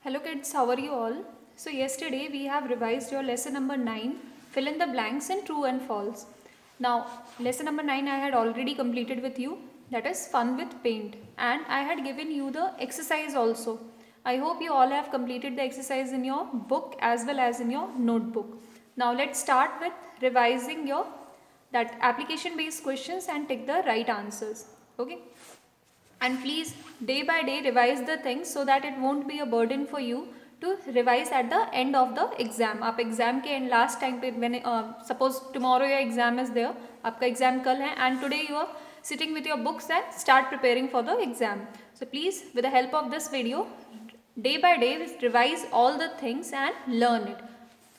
Hello kids, how are you all? So yesterday we have revised your lesson number 9, fill in the blanks in true and false. Now lesson number 9 I had already completed with you, that is fun with paint, and I had given you the exercise also. I hope you all have completed the exercise in your book as well as in your notebook. Now let's start with revising your that application based questions and take the right answers. Okay. And please day by day revise the things so that it won't be a burden for you to revise at the end of the exam. आप exam के end last time पे when suppose tomorrow your exam is there, आपका exam कल है and today you are sitting with your books and start preparing for the exam. So please with the help of this video day by day revise all the things and learn it.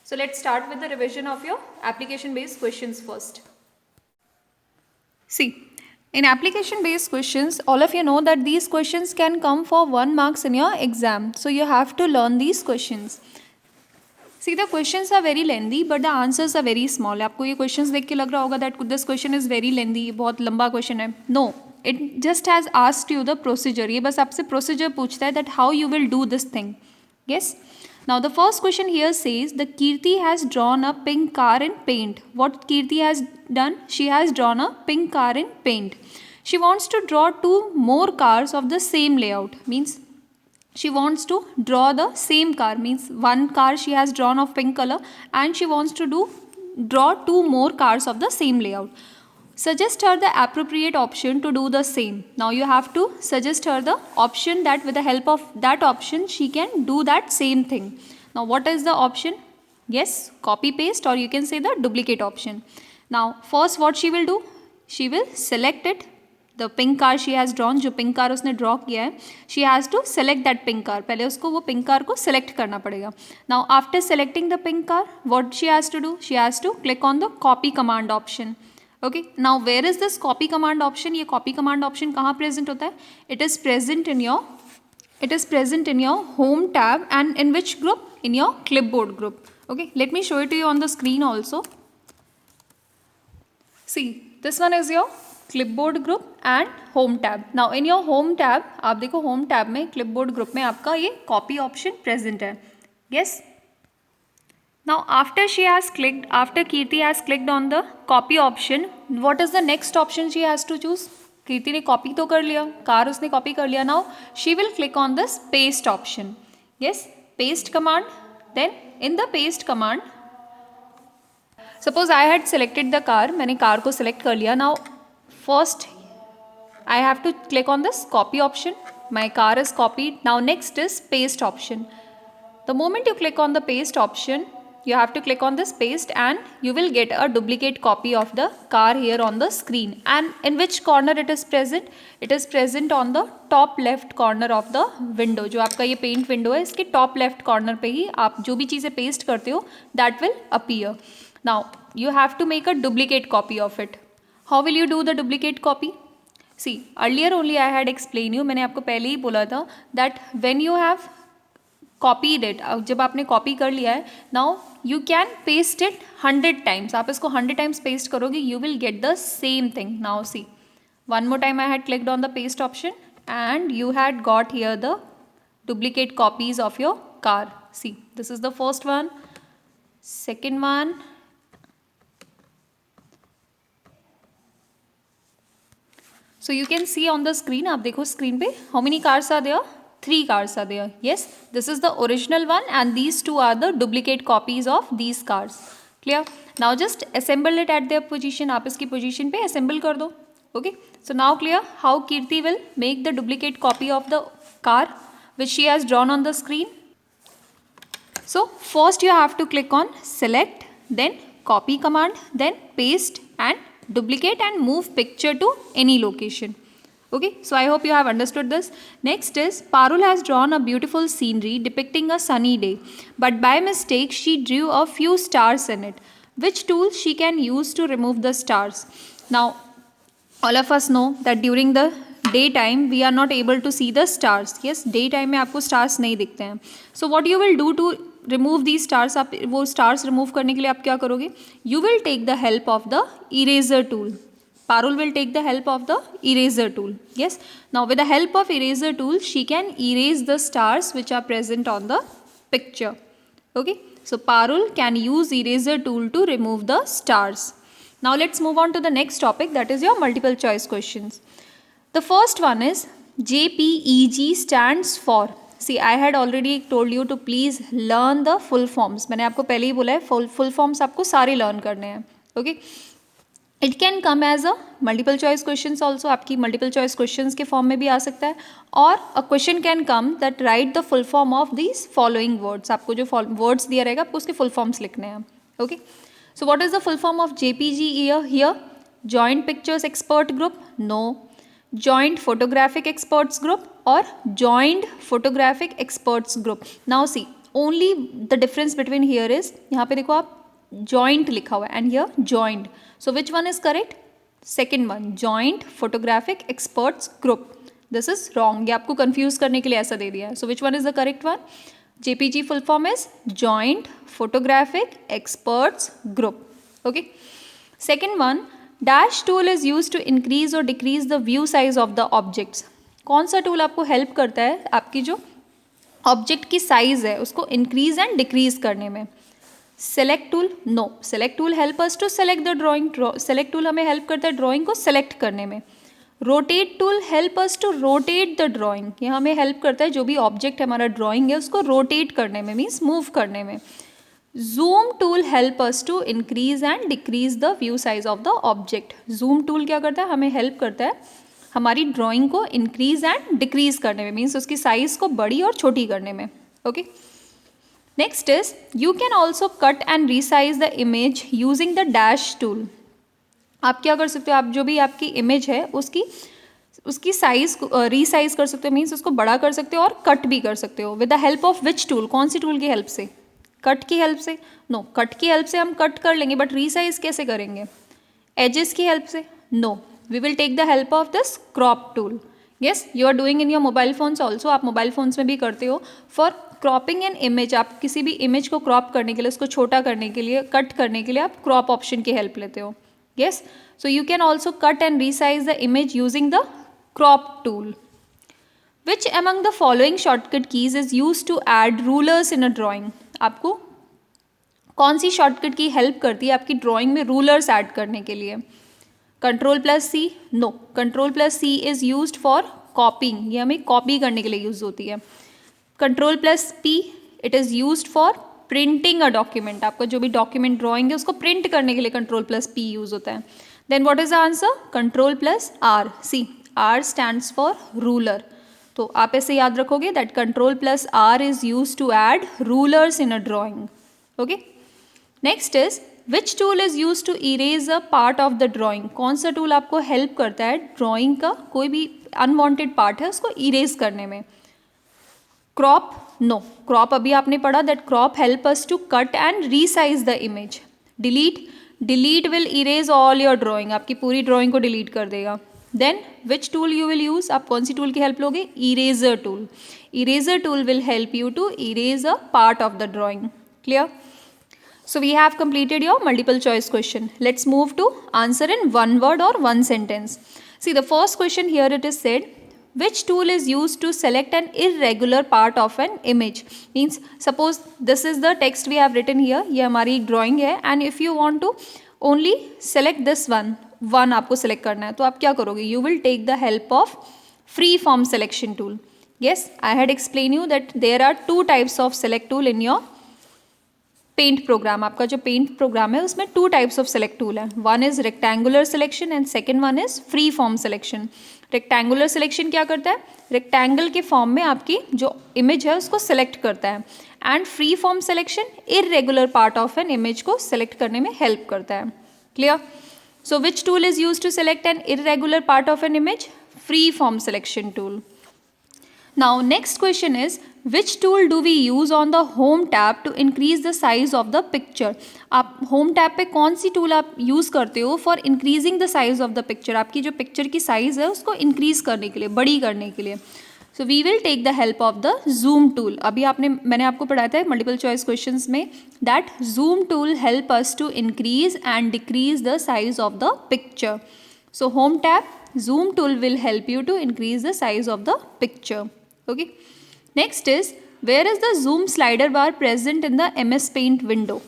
So let's start with the revision of your application based questions first. See, in application based questions, all of you know that these questions can come for 1 marks in your exam. So you have to learn these questions. See, the questions are very lengthy but the answers are very small. आपको ये questions देख के लग रहा होगा that this question is very lengthy, बहुत लंबा question है. No, it just has asked you the procedure. ये बस आपसे procedure पूछता है that how you will do this thing. Yes? Now the first question here says the Kirti has drawn a pink car in paint. What Kirti has done? She has drawn a pink car in paint. She wants to draw 2 more cars of the same layout. Means she wants to draw the same car. Means one car she has drawn of pink color and she wants to draw 2 more cars of the same layout. Suggest her the appropriate option to do the same. Now you have to suggest her the option that with the help of that option she can do that same thing. Now what is the option? Yes, copy paste or you can say the duplicate option. Now first what she will do? She will select it. The pink car she has drawn, जो pink car उसने draw किया है, she has to select that pink car. पहले उसको वो pink car को select करना पड़ेगा. Now after selecting the pink car, what she has to do? She has to click on the copy command option. Okay, now where is this copy command option? ये copy command option कहाँ present होता है? It is present in your home tab and in which group? In your clipboard group. Okay, let me show it to you on the screen also. See, this one is your clipboard group and home tab. Now in your home tab, आप देखो home tab में clipboard group में आपका ये copy option present है. Yes. Now after Kirti has clicked on the copy option, what is the next option she has to choose? Kirti ने copy तो कर लिया, car उसने copy कर लिया. Now she will click on this paste option. Yes, paste command. Then in the paste command, suppose I had selected the car, मैंने car को select कर लिया. Now first I have to click on this copy option. My car is copied. Now next is paste option. The moment you click on the paste option, you have to click on this paste and you will get a duplicate copy of the car here on the screen. And in which corner it is present? It is present on the top left corner of the window. जो आपका ये paint window है, इसके top left corner पे ही आप जो भी चीज़ें paste करते हो, that will appear. Now you have to make a duplicate copy of it. How will you do the duplicate copy? See, earlier only I had explained you, मैंने आपको पहले ही बोला था that when you have copied it, जब आपने copy कर लिया है, now you can paste it 100 times. आप इसको 100 times paste करोगे, you will get the same thing. Now see, one more time I had clicked on the paste option and you had got here the duplicate copies of your car. See, this is the first one, second one, so you can see on the screen, आप देखो screen पे, how many cars are there? 3 cars are there. Yes, this is the original one and these 2 are the duplicate copies of these cars. Clear? Now just assemble it at their position. आप इसकी position पे assemble कर दो. Okay. So now clear how Kirti will make the duplicate copy of the car which she has drawn on the screen. So first you have to click on select, then copy command, then paste and duplicate and move picture to any location. Okay, so I hope you have understood this. Next is Parul has drawn a beautiful scenery depicting a sunny day, but by mistake she drew a few stars in it. Which tool she can use to remove the stars? Now, all of us know that during the daytime we are not able to see the stars. Yes, daytime में आपको stars नहीं दिखते हैं. So what you will do to remove these stars? आप वो stars remove करने के लिए आप क्या करोगे? You will take the help of the eraser tool. Parul will take the help of the eraser tool. Yes. Now with the help of eraser tool, she can erase the stars which are present on the picture. Okay. So Parul can use eraser tool to remove the stars. Now let's move on to the next topic, that is your multiple choice questions. The first one is JPEG stands for. See, I had already told you to please learn the full forms. मैंने आपको पहले ही बोला है full forms आपको सारे learn करने हैं. Okay. It can come as a multiple choice question also, आपकी मल्टीपल चॉइस क्वेश्चन के फॉर्म में भी आ सकता है. और a question can come that write the full form of these following words. आपको जो वर्ड्स दिया रहेगा आपको उसके फुल फॉर्म्स लिखने हैं. Okay. So what is the full form of JPG here? Joint pictures expert group? No. Joint photographic experts group और joint photographic experts group. Now see, only the difference between here is, यहाँ पे देखो आप joint लिखा हुआ है and here joint. So which one is correct? Second one, joint photographic experts group. This is wrong. ये आपको confuse करने के लिए ऐसा दे दिया है. So which one is the correct one? JPG full form is joint photographic experts group. Okay. Second one, dash tool is used to increase or decrease the view size of the objects. कौन सा tool आपको help करता है आपकी जो object की size है उसको increase and decrease करने में? Select tool? No. Select tool help us to select the drawing. Select tool हमें हेल्प करता है ड्राइंग को सेलेक्ट करने में. Rotate tool help us to rotate the drawing. ये हमें हेल्प करता है जो भी ऑब्जेक्ट हमारा ड्राइंग है उसको रोटेट करने में, मीन्स मूव करने में. Zoom tool help us to increase and decrease the view size of the object. Zoom tool क्या करता है? हमें हेल्प करता है हमारी ड्राइंग को इंक्रीज एंड डिक्रीज करने में, मीन्स उसकी साइज को बड़ी और छोटी करने में. Okay. Next is, you can also cut and resize the image using the dash tool. आप क्या कर सकते हो? आप जो भी आपकी इमेज है उसकी साइज रीसाइज कर सकते हो, मीन्स उसको बड़ा कर सकते हो और कट भी कर सकते हो. With the help of which tool? कौन सी टूल की हेल्प से? कट की हेल्प से? नो. कट की हेल्प से हम कट कर लेंगे, बट रीसाइज कैसे करेंगे? एजेस की हेल्प से? No. We will take the help of this crop tool. Yes, you are doing in your mobile phones also. आप मोबाइल फोन्स में भी करते हो. फॉर क्रॉपिंग एन इमेज, आप किसी भी इमेज को क्रॉप करने के लिए, उसको छोटा करने के लिए, कट करने के लिए आप क्रॉप ऑप्शन की हेल्प लेते हो. Yes, so you can also cut and resize the image using the crop tool. Which among the following shortcut keys is use to add rulers in a drawing? आपको कौन सी shortcut की help करती है आपकी drawing में rulers add करने के लिए? Ctrl+C? No. Ctrl+C is used for copying. ये हमें कॉपी करने के लिए यूज होती है. Ctrl+P it is used for printing a document. आपका जो भी डॉक्यूमेंट ड्राइंग है उसको प्रिंट करने के लिए Ctrl+P यूज होता है. Then what is the answer? Ctrl+R. See, R stands for ruler. तो आप ऐसे याद रखोगे that Ctrl+R is use to add rulers in a drawing. Okay. Next is, which tool is use to erase a part of the drawing? कौन सा tool आपको help करता है ड्राइंग का कोई भी अनवांटेड पार्ट है उसको इरेज करने में? क्रॉप? नो. क्रॉप अभी आपने पढ़ा that crop help us to cut and resize the image. Delete will erase all your drawing. आपकी पूरी ड्राइंग को डिलीट कर देगा. Then which tool you will use? आप कौन सी टूल की हेल्प लोगे? Eraser tool. Eraser tool will help you to erase a part of the drawing. Clear? So we have completed your multiple choice question. Let's move to answer in one word or one sentence. See, the first question here it is said, which tool is used to select an irregular part of an image? Means suppose this is the text we have written here. ये हमारी drawing है and if you want to only select this one आपको select करना है तो आप क्या करोगे? You will take the help of free form selection tool. Yes, I had explained you that there are two types of select tool in your paint program. आपका जो paint program है उसमें two types of select tool है. One is rectangular selection and second one is free form selection. Rectangular selection क्या करता है? Rectangle के form में आपकी जो इमेज है उसको सिलेक्ट करता है and free form selection irregular part of an image को सिलेक्ट करने में हेल्प करता है. Clear? So which tool is use to select an irregular part of an image? Free form selection tool. Now next question is, which tool do we use on the home tab to increase the size of the picture? आप home tab पे कौन सी tool आप use करते हो for increasing the size of the picture? आपकी जो picture की size है उसको increase करने के लिए, बड़ी करने के लिए. So we will take the help of the zoom tool. अभी मैंने आपको पढ़ाया था multiple choice questions में that zoom tool help us to increase and decrease the size of the picture. So home tab, zoom tool will help you to increase the size of the picture. Okay. Next is, where is the zoom slider bar present in the MS Paint window?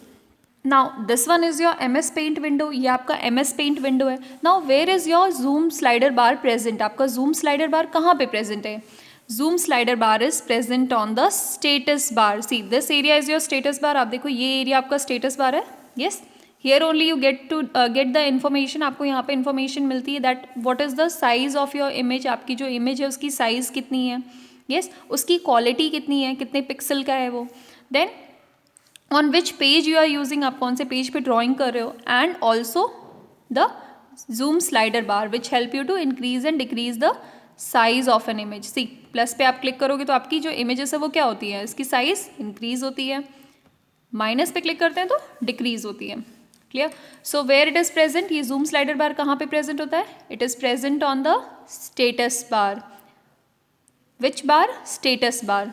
Now this one is your MS Paint window. ये आपका MS Paint window है. Now where is your zoom slider bar present? आपका zoom slider bar कहाँ पे present है? Zoom slider bar is present on the status bar. See, this area is your status bar. आप देखो ये area आपका status bar है. Yes. Here only you get to get the information. आपको यहाँ पे information मिलती है that what is the size of your image. आपकी जो image है उसकी size कितनी है. Yes. उसकी quality कितनी है, कितने pixel का है वो. Then on which page you are using, आप कौन से पेज पे ड्राइंग कर रहे हो, and also the zoom slider bar which help you to increase and decrease the size of an image. See, plus पे आप क्लिक करोगे तो आपकी जो इमेजेस है वो क्या होती है, इसकी साइज इंक्रीज होती है. माइनस पे क्लिक करते हैं तो डिक्रीज होती है. Clear? So where it is present, ये जूम स्लाइडर बार कहाँ पे प्रेजेंट होता है? It is present on the status bar. Which bar? Status bar.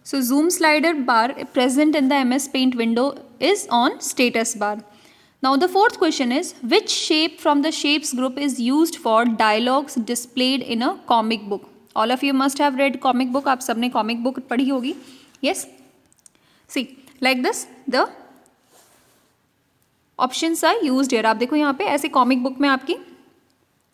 So zoom slider bar present in the MS Paint window is on status bar. Now the fourth question is, which shape from the shapes group is used for dialogues displayed in a comic book? All of you must have read comic book. आप सबने comic book पढ़ी होगी. Yes. See, like this the options are used here. आप देखो यहाँ पे ऐसे comic book में आपकी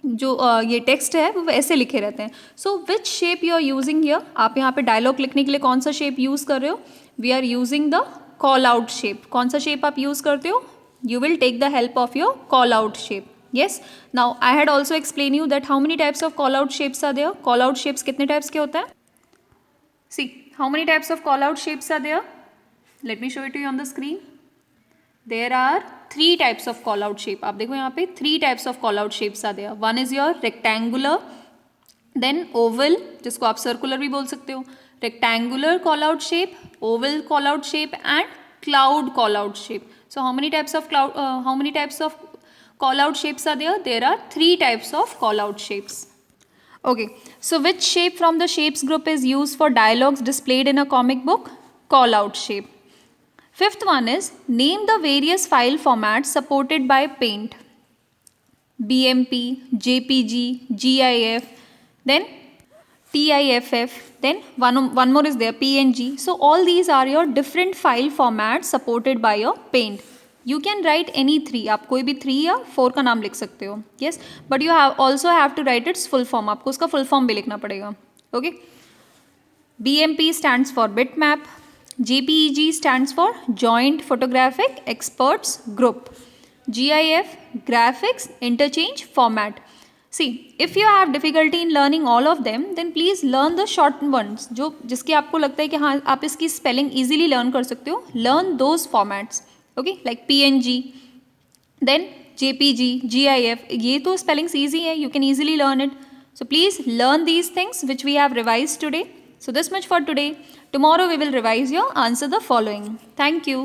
जो ये टेक्स्ट है वो ऐसे लिखे रहते हैं. So which shape you are using here, आप यहाँ पे डायलॉग लिखने के लिए कौन सा शेप यूज़ कर रहे हो? We are using the call out shape. कौन सा शेप आप यूज़ करते हो? You will take the help of your call out shape. Yes. Now I had also explain you that how many types of call out shapes are there. Call out shapes कितने types के होते हैं? See, how many types of call out shapes are there? Let me show it you on the screen. There are 3 types of call out shape. आप देखो यहाँ पे 3 types of call out shapes are there. One is your rectangular, then oval, जिसको आप circular भी बोल सकते हो. Rectangular call out shape, oval call out shape and cloud call out shape. So how many types of call out shapes are there? There are 3 types of call out shapes. Okay. So which shape from the shapes group is used for dialogues displayed in a comic book? Call out shape. Fifth one is, name the various file formats supported by Paint. BMP, JPG, GIF, then TIFF, then one more is there, PNG. So all these are your different file formats supported by your Paint. You can write any 3. आप कोई भी 3 या 4 का नाम लिख सकते हो. Yes, but you also have to write its full form. आपको उसका full form भी लिखना पड़ेगा. Okay. BMP stands for bitmap. JPEG stands for Joint Photographic Experts Group. GIF, Graphics Interchange Format. See, if you have difficulty in learning all of them, then please learn the short ones. जो जिसकी आपको लगता है कि हाँ आप इसकी spelling easily learn कर सकते हो. Learn those formats. Okay, like PNG, then JPG, GIF. ये तो spellings easy है. You can easily learn it. So please learn these things which we have revised today. So this much for today. Tomorrow we will revise your answer the following. Thank you.